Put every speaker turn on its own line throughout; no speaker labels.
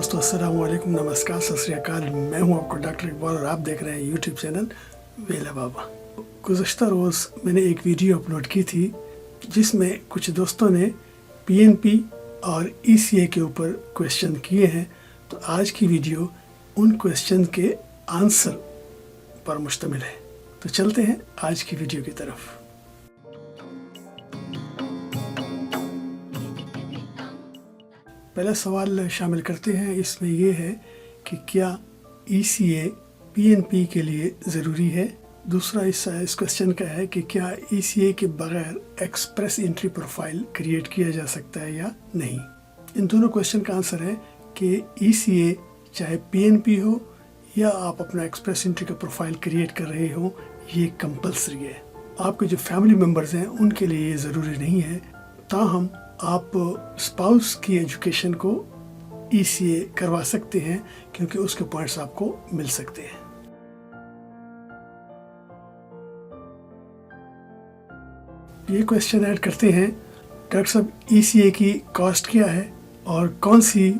दोस्तों अस्सलाम वालेकुम, नमस्कार, सत श्री अकाल। मैं हूं आपका डॉक्टर इकबाल और आप देख रहे हैं यूट्यूब चैनल वेला बाबा। गुज़श्ता रोज़ मैंने एक वीडियो अपलोड की थी जिसमें कुछ दोस्तों ने पीएनपी और ईसीए के ऊपर क्वेश्चन किए हैं। तो आज की वीडियो उन क्वेश्चन के आंसर पर मुश्तमिल है। तो चलते हैं आज की वीडियो की तरफ। पहला सवाल शामिल करते हैं। इसमें ये है कि क्या ईसीए पीएनपी के लिए ज़रूरी है। दूसरा हिस्सा इस क्वेश्चन का है कि क्या ईसीए के बगैर एक्सप्रेस एंट्री प्रोफाइल क्रिएट किया जा सकता है या नहीं। इन दोनों क्वेश्चन का आंसर है कि ईसीए चाहे पीएनपी हो या आप अपना एक्सप्रेस एंट्री का प्रोफाइल क्रिएट कर रहे हो, ये कंपलसरी है। आपके जो फैमिली मेम्बर्स हैं उनके लिए ये ज़रूरी नहीं है। ताहम आप स्पाउस की एजुकेशन को ईसीए करवा सकते हैं क्योंकि उसके पॉइंट्स आपको मिल सकते हैं। ये क्वेश्चन ऐड करते हैं, डॉक्टर साहब ईसीए की कॉस्ट क्या है और कौन सी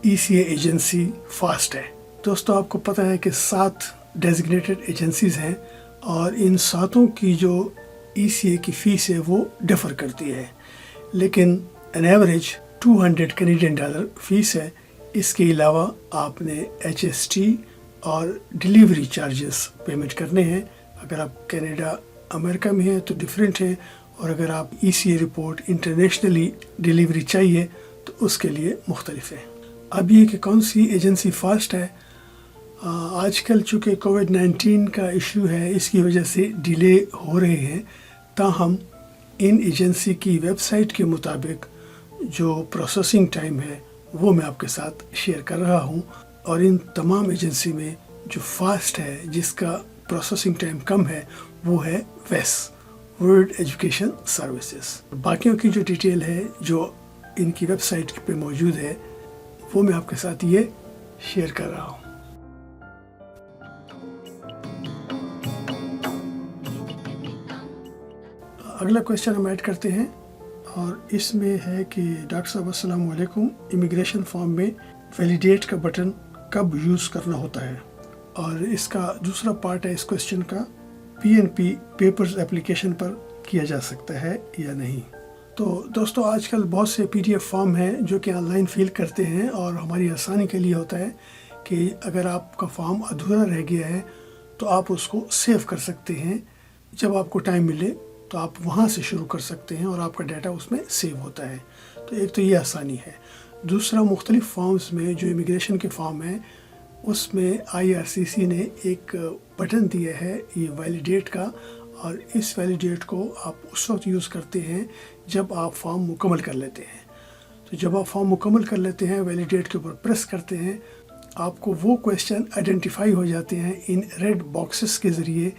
ईसीए एजेंसी फास्ट है। दोस्तों आपको पता है कि 7 डेजिग्नेटेड एजेंसीज हैं और इन 7 की जो ईसीए की फ़ीस है वो डिफ़र करती है, लेकिन an average 200 Canadian dollar fees है। इसके अलावा आपने HST और डिलीवरी चार्जेस पेमेंट करने हैं। अगर आप कनाडा अमेरिका में हैं तो डिफरेंट है, और अगर आप ईसीए रिपोर्ट इंटरनेशनली डिलीवरी चाहिए तो उसके लिए मुख्तलिफ है। अब ये कि कौन सी एजेंसी फास्ट है, आजकल चूँकि कोविड-19 का इशू है इसकी वजह से डिले हो रहे हैं। ताहम इन एजेंसी की वेबसाइट के मुताबिक जो प्रोसेसिंग टाइम है वो मैं आपके साथ शेयर कर रहा हूँ, और इन तमाम एजेंसी में जो फास्ट है जिसका प्रोसेसिंग टाइम कम है वो है वेस, वर्ल्ड एजुकेशन सर्विसेज। बाकियों की जो डिटेल है जो इनकी वेबसाइट पे मौजूद है वो मैं आपके साथ ये शेयर कर रहा हूँ। अगला क्वेश्चन हम ऐड करते हैं और इसमें है कि डॉक्टर साहब अस्सलाम वालेकुम, इमिग्रेशन फॉर्म में वैलिडेट का बटन कब यूज़ करना होता है। और इसका दूसरा पार्ट है इस क्वेश्चन का, पीएनपी पेपर्स एप्लीकेशन पर किया जा सकता है या नहीं। तो दोस्तों आजकल बहुत से पीडीएफ फॉर्म हैं जो कि ऑनलाइन फिल करते हैं, और हमारी आसानी के लिए होता है कि अगर आपका फॉर्म अधूरा रह गया है तो आप उसको सेव कर सकते हैं। जब आपको टाइम मिले तो आप वहाँ से शुरू कर सकते हैं और आपका डाटा उसमें सेव होता है। तो एक तो ये आसानी है। दूसरा, मुख्तलिफ फॉर्म्स में जो इमिग्रेशन के फॉर्म हैं उसमें IRCC ने एक बटन दिया है ये वैलिडेट का, और इस वैलिडेट को आप उस वक्त यूज़ करते हैं जब आप फॉर्म मुकम्मल कर लेते हैं। तो जब आप फॉर्म मुकम्मल कर लेते हैं, वैलिडेट के ऊपर प्रेस करते हैं, आपको वो क्वेश्चन आइडेंटिफाई हो जाते हैं इन रेड बॉक्सेस के ज़रिए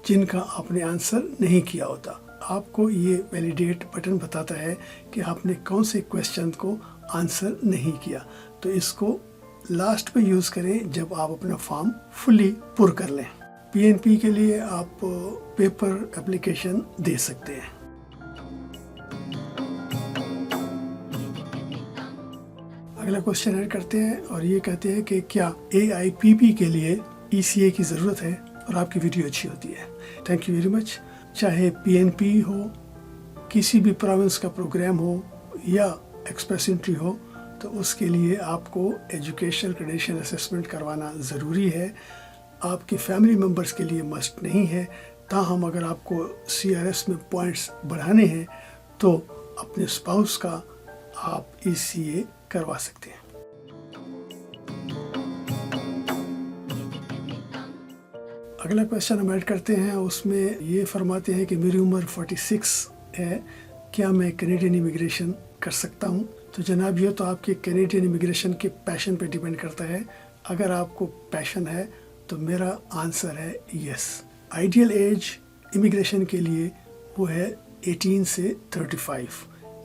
जिनका आपने आंसर नहीं किया होता। आपको ये वैलिडेट बटन बताता है कि आपने कौन से क्वेश्चन को आंसर नहीं किया। तो इसको लास्ट पे यूज़ करें जब आप अपना फॉर्म फुली पुर कर लें। पीएनपी के लिए आप पेपर एप्लीकेशन दे सकते हैं। अगला क्वेश्चन ऐड करते हैं और ये कहते हैं कि क्या AIPP के लिए ईसीए की ज़रूरत है, और आपकी वीडियो अच्छी होती है। Thank you very much. चाहे पीएनपी हो, किसी भी प्रोविंस का प्रोग्राम हो या एक्सप्रेस एंट्री हो, तो उसके लिए आपको एजुकेशनल क्रेडेंशियल असेसमेंट करवाना ज़रूरी है। आपकी फैमिली मेम्बर्स के लिए मस्ट नहीं है। ताहम अगर आपको CRS में पॉइंट्स बढ़ाने हैं तो अपने स्पाउस का आप ईसीए करवा सकते हैं। अगला क्वेश्चन हम ऐड करते हैं, उसमें ये फरमाते हैं कि मेरी उम्र 46 है, क्या मैं कैनेडियन इमिग्रेशन कर सकता हूँ। तो जनाब ये तो आपके कैनेडियन इमिग्रेशन के पैशन पे डिपेंड करता है। अगर आपको पैशन है तो मेरा आंसर है यस। आइडियल एज इमिग्रेशन के लिए वो है 18 से 35,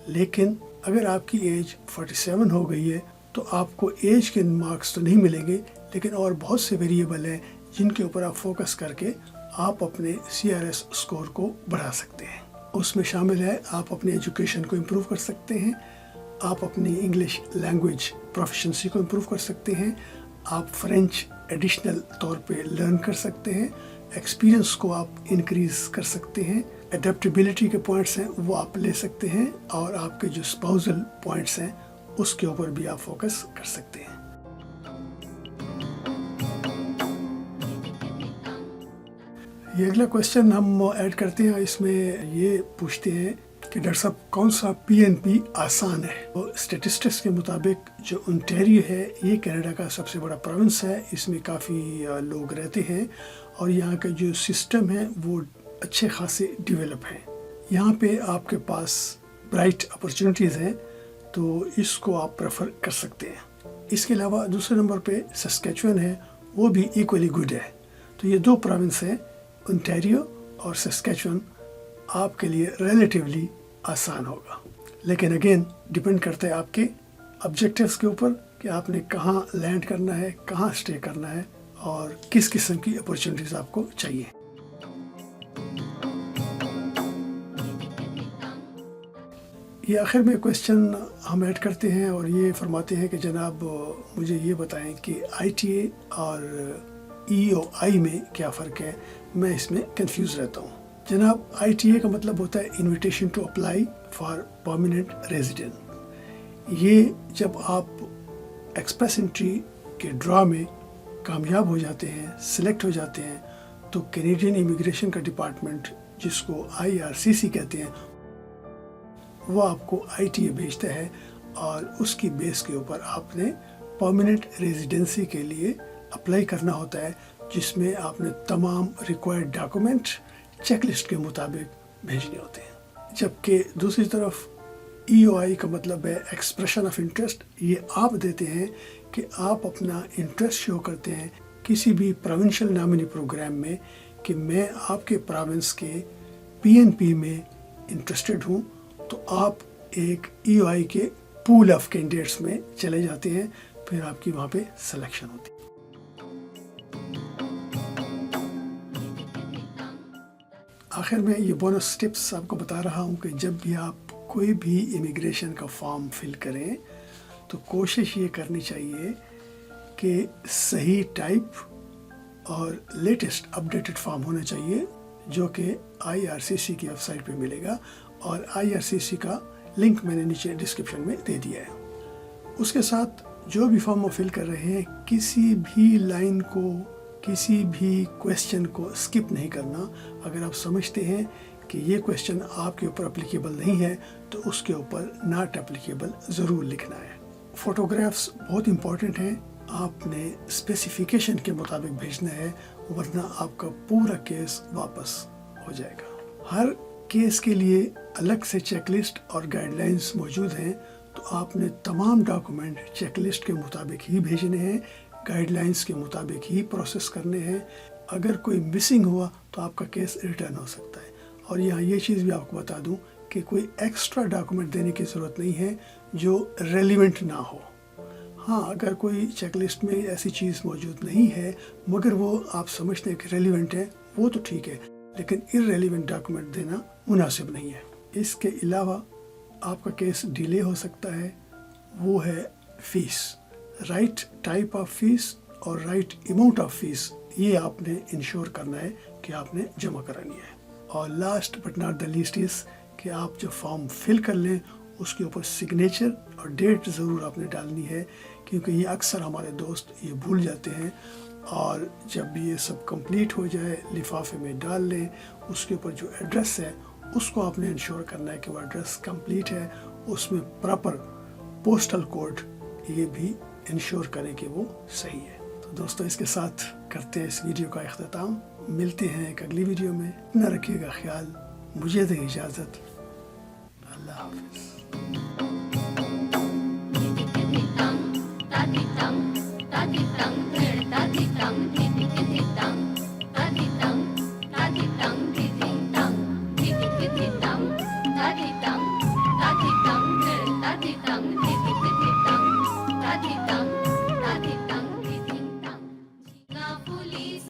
लेकिन अगर आपकी एज 47 हो गई है तो आपको एज के मार्क्स तो नहीं मिलेंगे, लेकिन और बहुत से वेरिएबल हैं जिनके ऊपर आप फोकस करके आप अपने CRS स्कोर को बढ़ा सकते हैं। उसमें शामिल है आप अपने एजुकेशन को इम्प्रूव कर सकते हैं, آپ اپنی انگلش لینگویج پروفیشنسی کو امپروو کر سکتے ہیں. آپ فرینچ ایڈیشنل طور پہ لرن کر سکتے ہیں. ایکسپیرئنس کو آپ انکریز کر سکتے ہیں. اڈیپٹیبلٹی کے پوائنٹس ہیں وہ آپ لے سکتے ہیں, اور آپ کے جو اسپاؤزل پوائنٹس ہیں اس کے اوپر بھی آپ فوکس کر سکتے ہیں. یہ اگلا کویشچن ہم ایڈ کرتے ہیں. اس میں یہ پوچھتے ہیں کہ ڈاکٹر صاحب کون سا PNP آسان ہے؟ اسٹیٹسٹکس کے مطابق جو انٹیریو ہے یہ کینیڈا کا سب سے بڑا پروونس ہے. اس میں کافی لوگ رہتے ہیں اور یہاں کا جو سسٹم ہے وہ اچھے خاصے ڈیولپ ہیں. یہاں پہ آپ کے پاس برائٹ اپرچونیٹیز ہیں تو اس کو آپ پریفر کر سکتے ہیں. اس کے علاوہ دوسرے نمبر پہ سسکیچوین ہے, وہ بھی ایکولی گڈ ہے. تو یہ 2 پروونس ہیں, انٹیریو اور سسکیچوین, آپ کے لیے ریلیٹیولی آسان ہوگا. لیکن اگین ڈپینڈ کرتا ہے آپ کے آبجیکٹیوز کے اوپر کہ آپ نے کہاں لینڈ کرنا ہے, کہاں اسٹے کرنا ہے اور کس قسم کی اپرچونیٹیز آپ کو چاہیے. یہ آخر میں کویشچن ہم ایڈ کرتے ہیں اور یہ فرماتے ہیں کہ جناب مجھے یہ بتائیں کہ ITA اور EOI میں کیا فرق ہے, میں اس میں کنفیوز رہتا ہوں. جناب ITA کا مطلب ہوتا ہے invitation to apply for permanent resident. یہ جب آپ ایکسپریس انٹری کے ڈرا میں کامیاب ہو جاتے ہیں, سلیکٹ ہو جاتے ہیں, تو کینیڈین امیگریشن کا ڈپارٹمنٹ جس کو IRCC کہتے ہیں وہ آپ کو ITA بھیجتا ہے اور اس کی بیس کے اوپر آپ نے پرماننٹ ریزیڈنسی کے لیے اپلائی کرنا ہوتا ہے, جس میں آپ نے تمام ریکوائرڈ ڈاکومنٹ چیک لسٹ کے مطابق بھیجنے ہوتے ہیں. جبکہ دوسری طرف EOI کا مطلب ہے ایکسپریشن آف انٹرسٹ. یہ آپ دیتے ہیں کہ آپ اپنا انٹرسٹ شو کرتے ہیں کسی بھی پروونشل نامنی پروگرام میں کہ میں آپ کے پروونس کے PNP میں انٹرسٹڈ ہوں, تو آپ ایک EOI کے پول آف کینڈیڈیٹس میں چلے جاتے ہیں, پھر آپ کی وہاں پہ سلیکشن ہوتی ہے. آخر میں یہ بونس ٹپس آپ کو بتا رہا ہوں کہ جب بھی آپ کوئی بھی امیگریشن کا فارم فل کریں تو کوشش یہ کرنی چاہیے کہ صحیح ٹائپ اور لیٹسٹ اپڈیٹڈ فارم ہونا چاہیے, جو کہ IRCC کی ویب سائٹ پہ ملے گا, اور IRCC کا لنک میں نے نیچے ڈسکرپشن میں دے دیا ہے. اس کے ساتھ جو بھی فارم وہ فل کر رہے ہیں کسی بھی لائن کو, کسی بھی کویشچن کو اسکپ نہیں کرنا. اگر آپ سمجھتے ہیں کہ یہ کویشچن آپ کے اوپر اپلیکیبل نہیں ہے تو اس کے اوپر ناٹ اپلیکیبل ضرور لکھنا ہے. فوٹوگرافس بہت امپورٹنٹ ہیں, آپ نے اسپیسیفیکیشن کے مطابق بھیجنا ہے, ورنہ آپ کا پورا کیس واپس ہو جائے گا. ہر کیس کے لیے الگ سے چیک لسٹ اور گائیڈ لائنس موجود ہیں, تو آپ نے تمام ڈاکومنٹ چیک لسٹ کے مطابق ہی بھیجنے ہیں, گائیڈ لائنس کے مطابق ہی پروسیس کرنے ہیں. اگر کوئی مسنگ ہوا تو آپ کا کیس ریٹرن ہو سکتا ہے. اور یہاں یہ چیز بھی آپ کو بتا دوں کہ کوئی ایکسٹرا ڈاکومنٹ دینے کی ضرورت نہیں ہے جو ریلیونٹ نہ ہو. ہاں, اگر کوئی چیک لسٹ میں ایسی چیز موجود نہیں ہے مگر وہ آپ سمجھتے ہیں کہ ریلیونٹ ہے, وہ تو ٹھیک ہے, لیکن irrelevant ڈاکومنٹ دینا مناسب نہیں ہے. اس کے علاوہ آپ کا کیس ڈیلے ہو سکتا ہے, وہ ہے fees. Right type of fees اور رائٹ اماؤنٹ آف فیس, یہ آپ نے انشور کرنا ہے کہ آپ نے جمع کرانی ہے. اور last but not the least is کہ آپ جو فارم فل کر لیں اس کے اوپر سگنیچر اور ڈیٹ ضرور آپ نے ڈالنی ہے, کیونکہ یہ اکثر ہمارے دوست یہ بھول جاتے ہیں. اور جب یہ سب کمپلیٹ ہو جائے لفافے میں ڈال لیں, اس کے اوپر جو ایڈریس ہے اس کو آپ نے انشور کرنا ہے کہ وہ ایڈریس کمپلیٹ ہے, اس میں پراپر پوسٹل کوڈ یہ بھی انشور کریں کہ وہ صحیح ہے. تو دوستو اس کے ساتھ کرتے ہیں اس ویڈیو کا اختتام. ملتے ہیں ایک اگلی ویڈیو میں. اپنا رکھیے گا خیال. مجھے دیں اجازت. اللہ حافظ.